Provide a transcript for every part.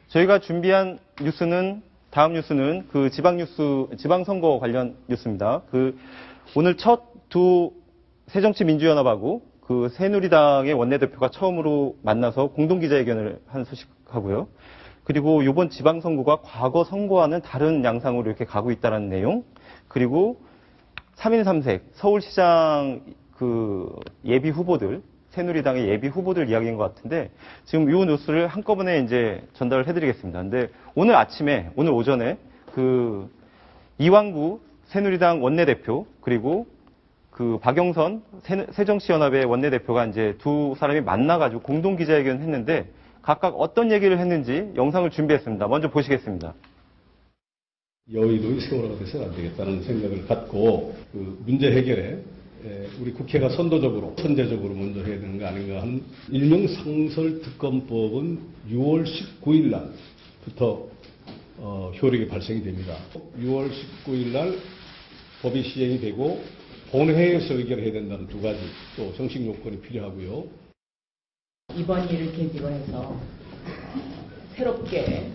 저희가 준비한 뉴스는 다음 뉴스는 그 지방선거 관련 뉴스입니다. 오늘 첫 두 새정치민주연합하고 그 새누리당의 원내대표가 처음으로 만나서 공동기자회견을 한 소식하고요. 그리고 이번 지방선거가 과거 선거와는 다른 양상으로 이렇게 가고 있다는 내용. 그리고 3인 3색 서울시장 그 예비 후보들, 새누리당의 예비 후보들 이야기인 것 같은데 지금 이 뉴스를 한꺼번에 이제 전달을 해드리겠습니다. 근데 오늘 오전에 그 이완구 새누리당 원내대표 그리고 그 박영선 새정치연합의 원내대표가 이제 두 사람이 만나가지고 공동 기자회견을 했는데 각각 어떤 얘기를 했는지 영상을 준비했습니다. 먼저 보시겠습니다. 여의도의 세월호가 돼서는 안 되겠다는 생각을 갖고 그 문제 해결에 우리 국회가 선도적으로 선제적으로 먼저 해야 되는 거 아닌가 하는 일명 상설특검법은 6월 19일 날부터 효력이 발생이 됩니다. 6월 19일 날 법이 시행이 되고 본회의에서 의결해야 된다는 두 가지 또 정식 요건이 필요하고요. 이번 일을 계기로 해서 새롭게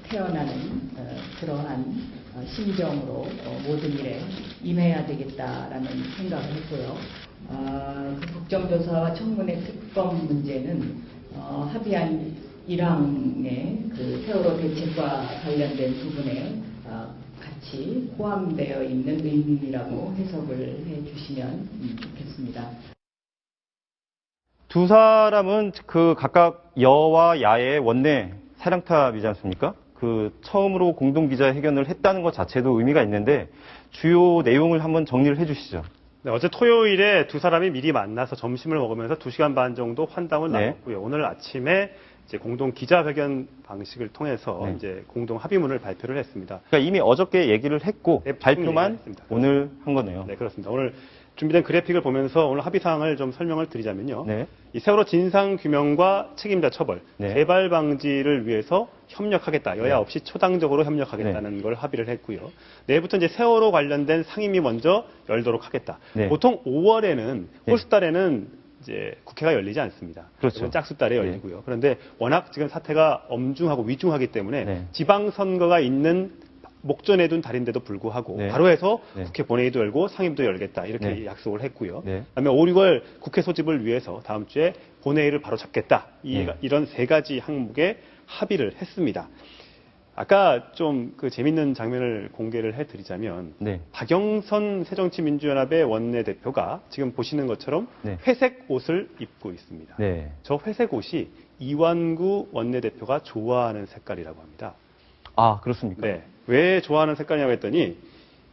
태어나는 그러한 심정으로 모든 일에 임해야 되겠다라는 생각을 했고요. 그 국정조사와 청문회 특검 문제는 합의한 1항의 그 세월호 대책과 관련된 부분에 같이 포함되어 있는 의미라고 해석을 해주시면 좋겠습니다. 두 사람은 그 각각 여와 야의 원내 사령탑이지 않습니까? 그 처음으로 공동 기자회견을 했다는 것 자체도 의미가 있는데 주요 내용을 한번 정리를 해주시죠. 네, 어제 토요일에 두 사람이 미리 만나서 점심을 먹으면서 2시간 반 정도 환담을 나눴고요. 오늘 아침에 이제 공동 기자회견 방식을 통해서 이제 공동 합의문을 발표를 했습니다. 그러니까 이미 어저께 얘기를 했고 네, 발표만 오늘 한 거네요. 네, 그렇습니다. 오늘 준비된 그래픽을 보면서 오늘 합의 사항을 좀 설명을 드리자면요. 네. 이 세월호 진상 규명과 책임자 처벌, 재발 방지를 위해서 협력하겠다. 여야 없이 초당적으로 협력하겠다는 걸 합의를 했고요. 내일부터 이제 세월호 관련된 상임위 먼저 열도록 하겠다. 보통 5월에는 홀수달에는 이제 국회가 열리지 않습니다. 그렇죠. 짝수달에 열리고요. 그런데 워낙 지금 사태가 엄중하고 위중하기 때문에 지방선거가 있는 목전에 둔 달인데도 불구하고 바로 해서 국회 본회의도 열고 상임도 열겠다 이렇게 약속을 했고요. 그다음에 5, 6월 국회 소집을 위해서 다음 주에 본회의를 바로 잡겠다. 이런 세 가지 항목에 합의를 했습니다. 아까 좀 그 재밌는 장면을 공개를 해드리자면 박영선 새정치민주연합의 원내대표가 지금 보시는 것처럼 회색 옷을 입고 있습니다. 저 회색 옷이 이완구 원내대표가 좋아하는 색깔이라고 합니다. 아, 그렇습니까? 네. 왜 좋아하는 색깔이냐고 했더니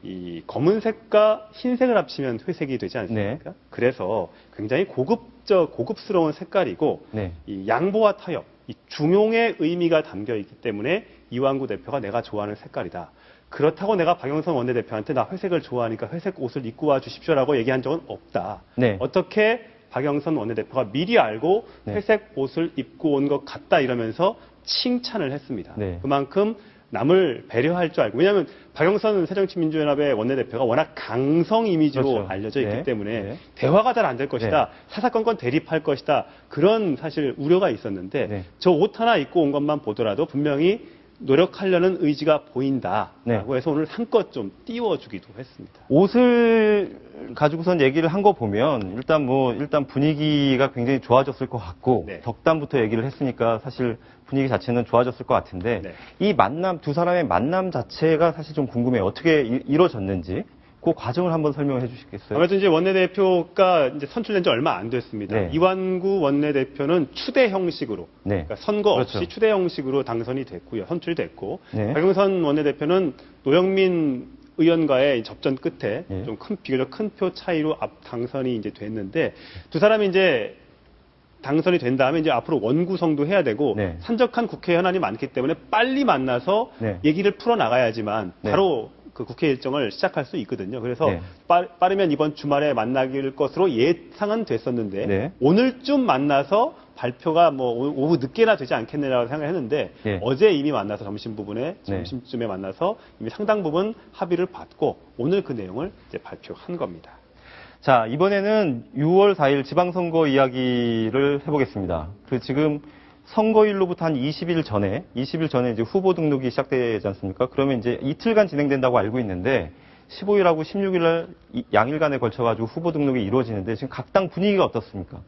이 검은색과 흰색을 합치면 회색이 되지 않습니까? 그래서 굉장히 고급스러운 색깔이고 이 양보와 타협, 이 중용의 의미가 담겨 있기 때문에 이완구 대표가 내가 좋아하는 색깔이다. 그렇다고 내가 박영선 원내대표한테 나 회색을 좋아하니까 회색 옷을 입고 와 주십시오라고 얘기한 적은 없다. 어떻게 박영선 원내대표가 미리 알고 회색 옷을 입고 온 것 같다 이러면서 칭찬을 했습니다. 그만큼 남을 배려할 줄 알고. 왜냐하면 박영선 새정치민주연합의 원내대표가 워낙 강성 이미지로 알려져 있기 때문에 대화가 잘 안 될 것이다. 사사건건 대립할 것이다. 그런 사실 우려가 있었는데 저 옷 하나 입고 온 것만 보더라도 분명히 노력하려는 의지가 보인다라고 해서 오늘 한껏 좀 띄워주기도 했습니다. 옷을 가지고선 얘기를 한 거 보면 일단 분위기가 굉장히 좋아졌을 것 같고 덕담부터 얘기를 했으니까 사실 분위기 자체는 좋아졌을 것 같은데 이 두 사람의 만남 자체가 사실 좀 궁금해요. 어떻게 이루어졌는지. 그 과정을 한번 설명해 주시겠어요? 아무래도 이제 원내대표가 이제 선출된 지 얼마 안 됐습니다. 이완구 원내대표는 추대 형식으로, 그러니까 선거 없이 추대 형식으로 당선이 됐고요. 선출됐고, 박영선 원내대표는 노영민 의원과의 접전 끝에 좀 비교적 큰 표 차이로 당선이 이제 됐는데 두 사람이 이제 당선이 된 다음에 이제 앞으로 원구성도 해야 되고 산적한 국회 현안이 많기 때문에 빨리 만나서 얘기를 풀어 나가야지만 바로 그 국회 일정을 시작할 수 있거든요. 그래서 빠르면 이번 주말에 만나길 것으로 예상은 됐었는데 오늘쯤 만나서 발표가 뭐 오후 늦게나 되지 않겠느냐고 생각했는데 어제 이미 만나서 점심쯤에 만나서 이미 상당 부분 합의를 받고 오늘 그 내용을 이제 발표한 겁니다. 자, 이번에는 6월 4일 지방선거 이야기를 해보겠습니다. 지금 선거일로부터 한 20일 전에 이제 후보 등록이 시작되지 않습니까? 그러면 이제 이틀간 진행된다고 알고 있는데 15일하고 16일 날 양일간에 걸쳐가지고 후보 등록이 이루어지는데 지금 각 당 분위기가 어떻습니까?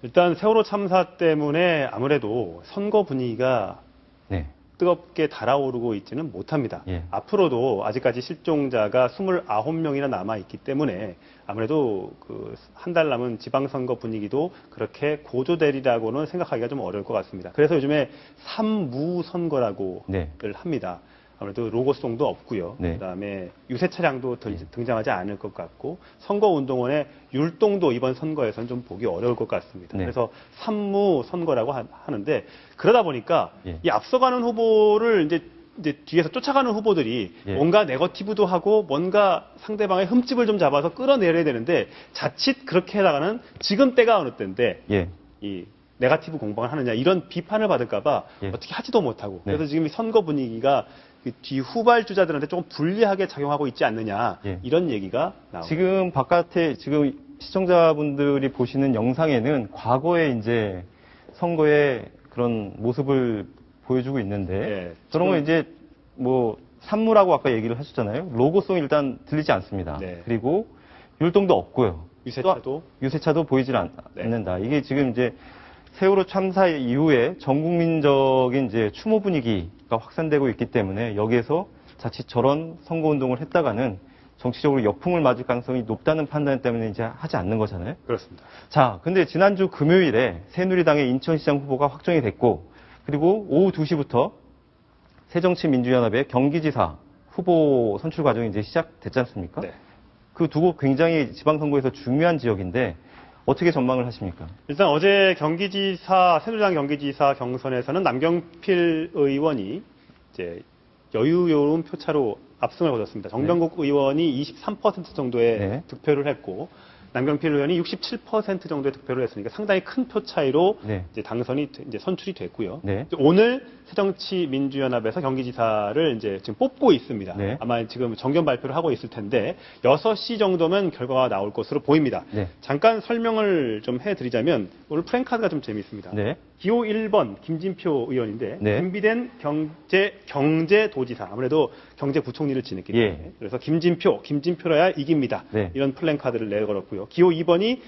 일단 세월호 참사 때문에 아무래도 선거 분위기가 네. 뜨겁게 달아오르고 있지는 못합니다. 예. 앞으로도 아직까지 실종자가 29명이나 남아있기 때문에 아무래도 그 한 달 남은 지방선거 분위기도 그렇게 고조되리라고는 생각하기가 좀 어려울 것 같습니다. 그래서 요즘에 삼무선거라고 네. 를 합니다. 아무래도 로고송도 없고요. 네. 그다음에 유세 차량도 등장하지 않을 것 같고 선거운동원의 율동도 이번 선거에서는 좀 보기 어려울 것 같습니다. 네. 그래서 삼무 선거라고 하는데 그러다 보니까 예. 이 앞서가는 후보를 이제 뒤에서 쫓아가는 후보들이 예. 뭔가 네거티브도 하고 뭔가 상대방의 흠집을 좀 잡아서 끌어내려야 되는데 자칫 그렇게 하다가는 지금 때가 어느 때인데 예. 이 네거티브 공방을 하느냐 이런 비판을 받을까봐 예. 어떻게 하지도 못하고 네. 그래서 지금 이 선거 분위기가 그 뒤 후발주자들한테 조금 불리하게 작용하고 있지 않느냐 예. 이런 얘기가 나옵니다. 지금 바깥에 지금 시청자분들이 보시는 영상에는 과거에 이제 선거의 그런 모습을 보여주고 있는데 예, 그런 건 지금- 이제 뭐 산무라고 아까 얘기를 하셨잖아요. 로고송이 일단 들리지 않습니다. 네. 그리고 율동도 없고요. 유세차도 또 유세차도 보이질 네. 않는다. 이게 지금 이제 세월호 참사 이후에 전 국민적인 이제 추모 분위기가 확산되고 있기 때문에 여기에서 자칫 저런 선거 운동을 했다가는 정치적으로 역풍을 맞을 가능성이 높다는 판단 때문에 이제 하지 않는 거잖아요. 그렇습니다. 자, 근데 지난주 금요일에 새누리당의 인천시장 후보가 확정이 됐고, 그리고 오후 2시부터 새정치민주연합의 경기지사 후보 선출 과정이 이제 시작됐지 않습니까? 네. 그 두 곳 굉장히 지방선거에서 중요한 지역인데 어떻게 전망을 하십니까? 일단 어제 새누리당 경기지사 경선에서는 남경필 의원이 이제 여유로운 표차로 압승을 거뒀습니다. 정병국 의원이 23% 정도의 네. 득표를 했고 남경필 의원이 67% 정도의 득표를 했으니까 상당히 큰 표 차이로 네. 이제 이제 선출이 됐고요. 네. 이제 오늘 새정치민주연합에서 경기지사를 이제 지금 뽑고 있습니다. 네. 아마 지금 정견 발표를 하고 있을 텐데 6시 정도면 결과가 나올 것으로 보입니다. 네. 잠깐 설명을 좀 해드리자면 오늘 프랭카드가 좀 재미있습니다. 네. 기호 1번 김진표 의원인데 네. 준비된 경제도지사 아무래도 경제부총리를 지냈기 예. 때문에 그래서 김진표라야 이깁니다. 네. 이런 플랜카드를 내걸었고요. 기호 2번이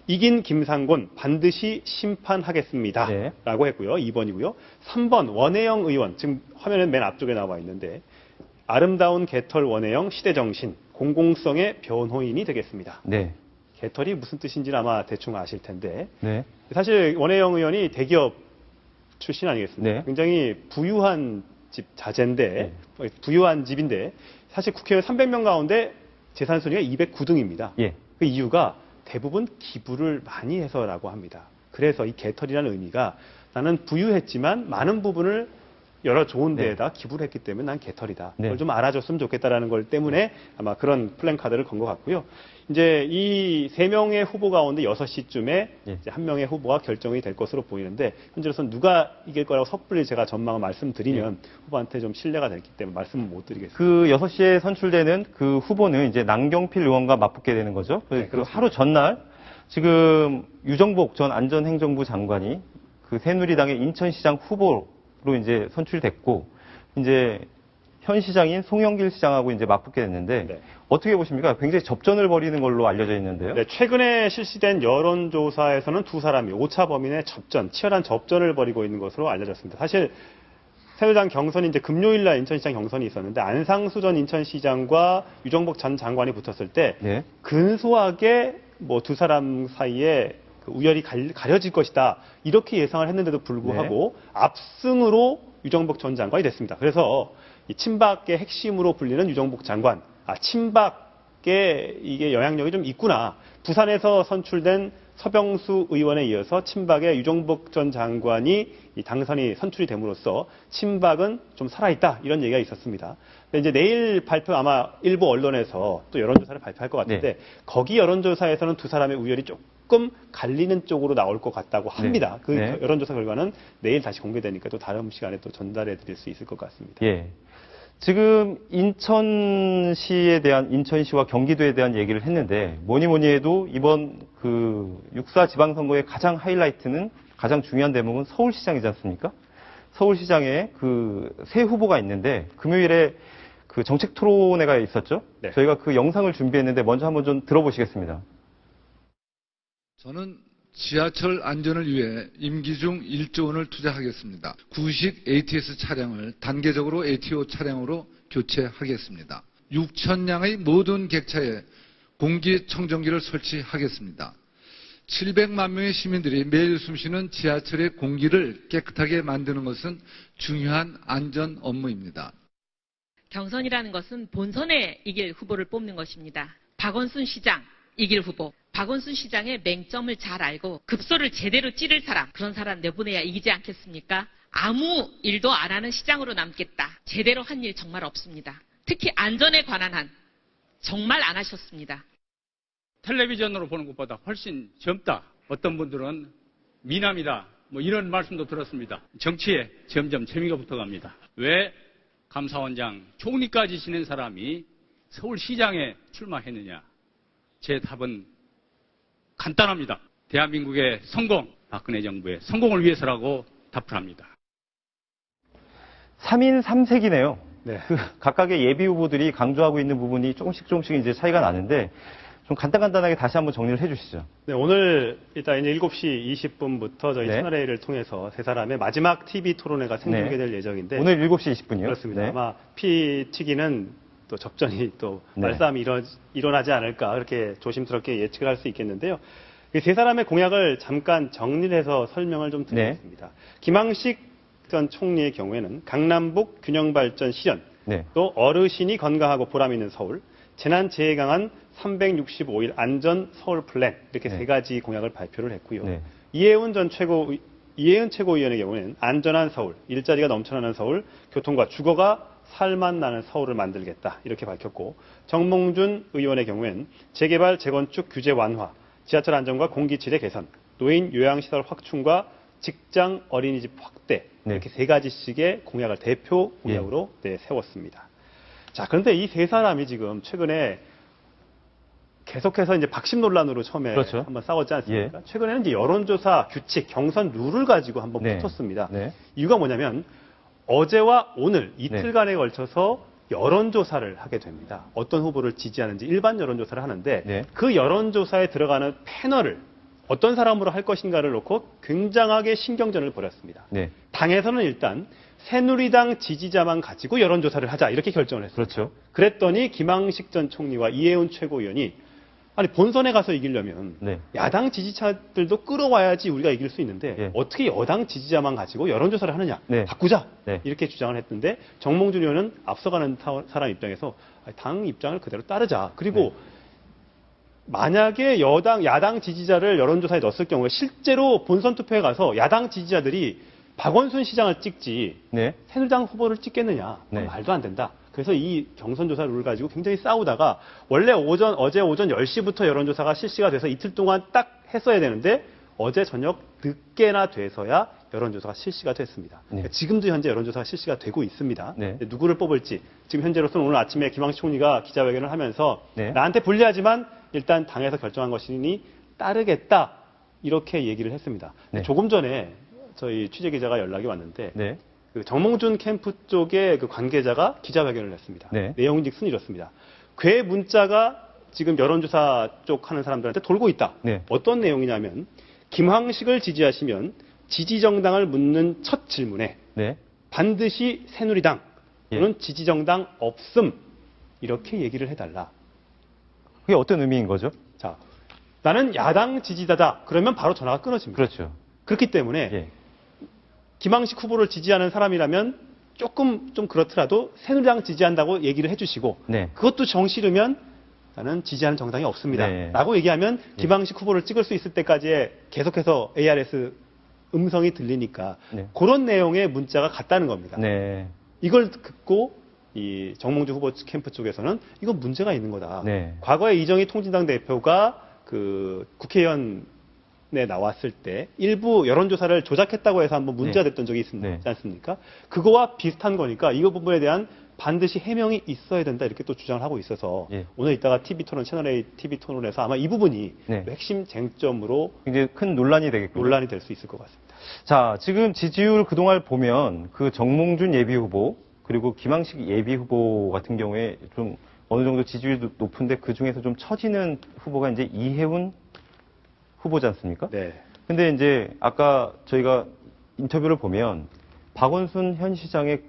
이긴 김상곤 반드시 심판하겠습니다. 네. 라고 했고요. 2번이고요. 3번 원혜영 의원 지금 화면은 맨 앞쪽에 나와 있는데 아름다운 개털 원혜영 시대정신 공공성의 변호인이 되겠습니다. 네. 개털이 무슨 뜻인지는 아마 대충 아실 텐데 네. 사실 원혜영 의원이 대기업 출신 아니겠습니까? 네. 굉장히 부유한 집 자제인데 부유한 집인데 사실 국회의원 300명 가운데 재산 순위가 209등입니다. 예. 그 이유가 대부분 기부를 많이 해서라고 합니다. 그래서 이 개털이라는 의미가 나는 부유했지만 많은 부분을 여러 좋은 데에다 기부를 했기 때문에 난 개털이다. 네. 그걸 좀 알아줬으면 좋겠다라는 걸 때문에 아마 그런 플랜카드를 건 것 같고요. 이제 이 3명의 후보 가운데 6시쯤에 예. 이제 한 명의 후보가 결정이 될 것으로 보이는데 현재로서는 누가 이길 거라고 섣불리 제가 전망을 말씀드리면 후보한테 좀 신뢰가 됐기 때문에 말씀을 못 드리겠습니다. 그 6시에 선출되는 그 후보는 이제 남경필 의원과 맞붙게 되는 거죠. 네, 그 하루 전날 지금 유정복 전 안전행정부 장관이 그 새누리당의 인천시장 후보로 이제 선출됐고 이제 현 시장인 송영길 시장하고 이제 맞붙게 됐는데 네. 어떻게 보십니까? 굉장히 접전을 벌이는 걸로 알려져 있는데요. 네, 최근에 실시된 여론조사에서는 두 사람이 오차 범인의 치열한 접전을 벌이고 있는 것으로 알려졌습니다. 사실 새누리당 경선이 이제 금요일 날 인천시장 경선이 있었는데 안상수 전 인천시장과 유정복 전 장관이 붙었을 때 네. 근소하게 뭐 두 사람 사이에 그 우열이 가려질 것이다 이렇게 예상을 했는데도 불구하고 압승으로 유정복 전 장관이 됐습니다. 그래서 이 친박의 핵심으로 불리는 유정복 장관, 친박의 이게 영향력이 좀 있구나. 부산에서 선출된 서병수 의원에 이어서 친박의 유정복 전 장관이 이 당선이 선출이 됨으로써 친박은 좀 살아있다 이런 얘기가 있었습니다. 근데 이제 내일 아마 일부 언론에서 또 여론조사를 발표할 것 같은데 거기 여론조사에서는 두 사람의 우열이 조금 갈리는 쪽으로 나올 것 같다고 합니다. 그 여론조사 결과는 내일 다시 공개되니까 또 다음 시간에 또 전달해 드릴 수 있을 것 같습니다. 예. 지금 인천시와 경기도에 대한 얘기를 했는데 뭐니 해도 이번 그 6.4 지방선거의 가장 하이라이트는 가장 중요한 대목은 서울시장이지 않습니까? 서울시장에 그 새 후보가 있는데 금요일에 그 정책 토론회가 있었죠. 네. 저희가 그 영상을 준비했는데 먼저 한번 좀 들어보시겠습니다. 저는 지하철 안전을 위해 임기 중 1조 원을 투자하겠습니다. 구식 ATS 차량을 단계적으로 ATO 차량으로 교체하겠습니다. 6,000량의 모든 객차에 공기청정기를 설치하겠습니다. 700만 명의 시민들이 매일 숨쉬는 지하철의 공기를 깨끗하게 만드는 것은 중요한 안전 업무입니다. 경선이라는 것은 본선에 이길 후보를 뽑는 것입니다. 박원순 시장 이길 후보. 박원순 시장의 맹점을 잘 알고 급소를 제대로 찌를 사람, 그런 사람 내보내야 이기지 않겠습니까? 아무 일도 안 하는 시장으로 남겠다. 제대로 한 일 정말 없습니다. 특히 안전에 관한 한 정말 안 하셨습니다. 텔레비전으로 보는 것보다 훨씬 젊다. 어떤 분들은 미남이다. 뭐 이런 말씀도 들었습니다. 정치에 점점 재미가 붙어갑니다. 왜 감사원장, 총리까지 지낸 사람이 서울시장에 출마했느냐? 제 답은 간단합니다. 대한민국의 성공, 박근혜 정부의 성공을 위해서라고 답을 합니다. 3인 3색이네요. 네. 그 각각의 예비 후보들이 강조하고 있는 부분이 조금씩 이제 차이가 나는데 좀 간단하게 다시 한번 정리를 해주시죠. 네, 오늘 일단 이제 7시 20분부터 저희 네. 채널A를 통해서 세 사람의 마지막 TV 토론회가 생중계될 예정인데 오늘 7시 20분이요? 그렇습니다. 네. 아마 피튀기는 또 접전이 또 네. 말싸움이 일어나지 않을까 그렇게 조심스럽게 예측을 할 수 있겠는데요. 이 세 사람의 공약을 잠깐 정리를 해서 설명을 좀 드리겠습니다. 김항식 전 총리의 경우에는 강남북 균형발전 실현, 네. 또 어르신이 건강하고 보람 있는 서울, 재난재해 강한 365일 안전 서울 플랜 이렇게 네. 세 가지 공약을 발표를 했고요. 네. 이해은 최고위원의 경우에는 안전한 서울, 일자리가 넘쳐나는 서울, 교통과 주거가 살만 나는 서울을 만들겠다 이렇게 밝혔고, 정몽준 의원의 경우에는 재개발, 재건축, 규제 완화, 지하철 안전과 공기 질의 개선, 노인 요양시설 확충과 직장 어린이집 확대 네. 이렇게 세 가지씩의 공약을 대표 공약으로 세웠습니다. 자, 그런데 이 세 사람이 지금 최근에 계속해서 이제 박심 논란으로 처음에 그렇죠. 한번 싸웠지 않습니까? 최근에는 이제 여론조사 규칙, 경선 룰을 가지고 한번 네. 붙었습니다. 네. 이유가 뭐냐면 어제와 오늘 이틀간에 걸쳐서 여론조사를 하게 됩니다. 어떤 후보를 지지하는지 일반 여론조사를 하는데 네. 그 여론조사에 들어가는 패널을 어떤 사람으로 할 것인가를 놓고 굉장하게 신경전을 벌였습니다. 네. 당에서는 일단 새누리당 지지자만 가지고 여론조사를 하자 이렇게 결정을 했습니다. 그렇죠. 그랬더니 김항식 전 총리와 이해운 최고위원이 아니 본선에 가서 이기려면 네. 야당 지지자들도 끌어와야지 우리가 이길 수 있는데 예. 어떻게 여당 지지자만 가지고 여론조사를 하느냐. 네. 바꾸자. 네. 이렇게 주장을 했는데 정몽준 의원은 앞서가는 사람 입장에서 당 입장을 그대로 따르자. 그리고 네. 만약에 야당 지지자를 여론조사에 넣었을 경우에 실제로 본선 투표에 가서 야당 지지자들이 박원순 시장을 찍지 네. 새누리당 후보를 찍겠느냐. 네. 말도 안 된다. 그래서 이 경선조사 룰을 가지고 굉장히 싸우다가 원래 어제 오전 10시부터 여론조사가 실시가 돼서 이틀 동안 딱 했어야 되는데 어제 저녁 늦게나 돼서야 여론조사가 실시가 됐습니다. 네. 그러니까 지금도 현재 여론조사가 실시가 되고 있습니다. 네. 누구를 뽑을지 지금 현재로서는 오늘 아침에 김항식 총리가 기자회견을 하면서 네. 나한테 불리하지만 일단 당에서 결정한 것이니 따르겠다 이렇게 얘기를 했습니다. 네. 조금 전에 저희 취재기자가 연락이 왔는데 네. 그 정몽준 캠프 쪽의 그 관계자가 기자회견을 했습니다. 네. 내용즉슨 이렇습니다. 괴 문자가 지금 여론조사 쪽 하는 사람들한테 돌고 있다. 네. 어떤 내용이냐면 김항식을 지지하시면 지지정당을 묻는 첫 질문에 네. 반드시 새누리당 또는 예. 지지정당 없음 이렇게 얘기를 해달라. 그게 어떤 의미인 거죠? 자, 나는 야당 지지자다. 그러면 바로 전화가 끊어집니다. 그렇죠. 그렇기 때문에 예. 김항식 후보를 지지하는 사람이라면 조금 좀 그렇더라도 새누리당 지지한다고 얘기를 해주시고 네. 그것도 정 싫으면 나는 지지하는 정당이 없습니다. 네. 라고 얘기하면 김항식 후보를 찍을 수 있을 때까지 계속해서 ARS 음성이 들리니까 네. 그런 내용의 문자가 갔다는 겁니다. 네. 이걸 듣고 이 정몽준 후보 캠프 쪽에서는 이건 문제가 있는 거다. 네. 과거에 이정희 통진당 대표가 그 국회의원에 나왔을 때 일부 여론조사를 조작했다고 해서 한번 문제가 네. 됐던 적이 있지 네. 않습니까? 그거와 비슷한 거니까 이 부분에 대한 반드시 해명이 있어야 된다 이렇게 또 주장을 하고 있어서 예. 오늘 이따가 TV 토론 채널A TV 토론에서 아마 이 부분이 네. 핵심 쟁점으로 굉장히 큰 논란이 되겠군요. 논란이 될 수 있을 것 같습니다. 자, 지금 지지율 그동안 보면 그 정몽준 예비 후보 그리고 김항식 예비 후보 같은 경우에 좀 어느 정도 지지율도 높은데 그 중에서 좀 처지는 후보가 이제 이해훈 후보지 않습니까? 네. 근데 이제 아까 저희가 인터뷰를 보면 박원순 현 시장의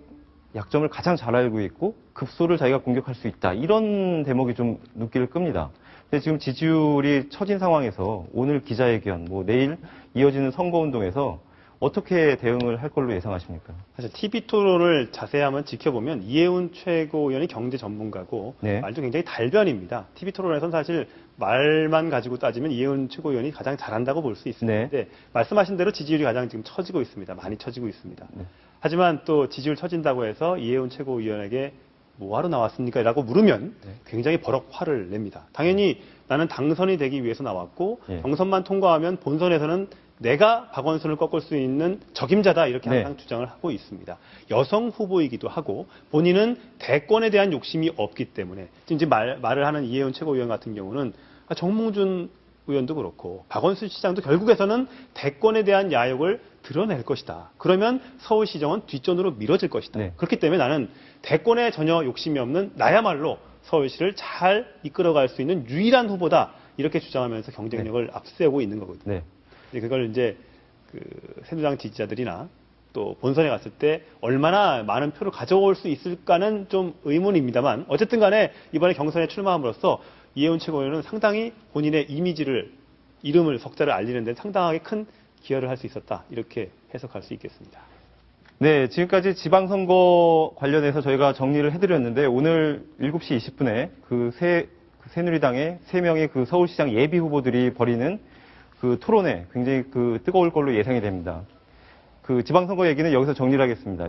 약점을 가장 잘 알고 있고 급소를 자기가 공격할 수 있다. 이런 대목이 좀 눈길을 끕니다. 근데 지금 지지율이 처진 상황에서 오늘 기자회견, 뭐 내일 이어지는 선거운동에서 어떻게 대응을 할 걸로 예상하십니까? 사실 TV 토론을 자세히 한번 지켜보면 이해훈 최고위원이 경제 전문가고 네. 말도 굉장히 달변입니다. TV 토론에서는 사실 말만 가지고 따지면 이해훈 최고위원이 가장 잘한다고 볼 수 있습니다. 네. 말씀하신 대로 지지율이 가장 지금 처지고 있습니다. 많이 처지고 있습니다. 네. 하지만 또 지지율 처진다고 해서 이해훈 최고위원에게 뭐하러 나왔습니까? 라고 물으면 굉장히 버럭 화를 냅니다. 당연히 나는 당선이 되기 위해서 나왔고 예. 경선만 통과하면 본선에서는 내가 박원순을 꺾을 수 있는 적임자다 이렇게 네. 항상 주장을 하고 있습니다. 여성 후보이기도 하고 본인은 대권에 대한 욕심이 없기 때문에 지금 말을 하는 이해훈 최고위원 같은 경우는 정몽준 의원도 그렇고 박원순 시장도 결국에서는 대권에 대한 야욕을 드러낼 것이다. 그러면 서울시정은 뒷전으로 미뤄질 것이다. 네. 그렇기 때문에 나는 대권에 전혀 욕심이 없는 나야말로 서울시를 잘 이끌어갈 수 있는 유일한 후보다. 이렇게 주장하면서 경쟁력을 앞세우고 있는 거거든요. 네. 그걸 이제 그 새누리당 지지자들이나 또 본선에 갔을 때 얼마나 많은 표를 가져올 수 있을까는 좀 의문입니다만 어쨌든 간에 이번에 경선에 출마함으로써 이해훈 최고위원은 상당히 본인의 이름을 석자를 알리는 데 상당하게 큰 기여를 할 수 있었다. 이렇게 해석할 수 있겠습니다. 네, 지금까지 지방선거 관련해서 저희가 정리를 해드렸는데 오늘 7시 20분에 그 새누리당의 3명의 그 서울시장 예비 후보들이 벌이는 그 토론회 굉장히 그 뜨거울 걸로 예상이 됩니다. 그 지방선거 얘기는 여기서 정리를 하겠습니다.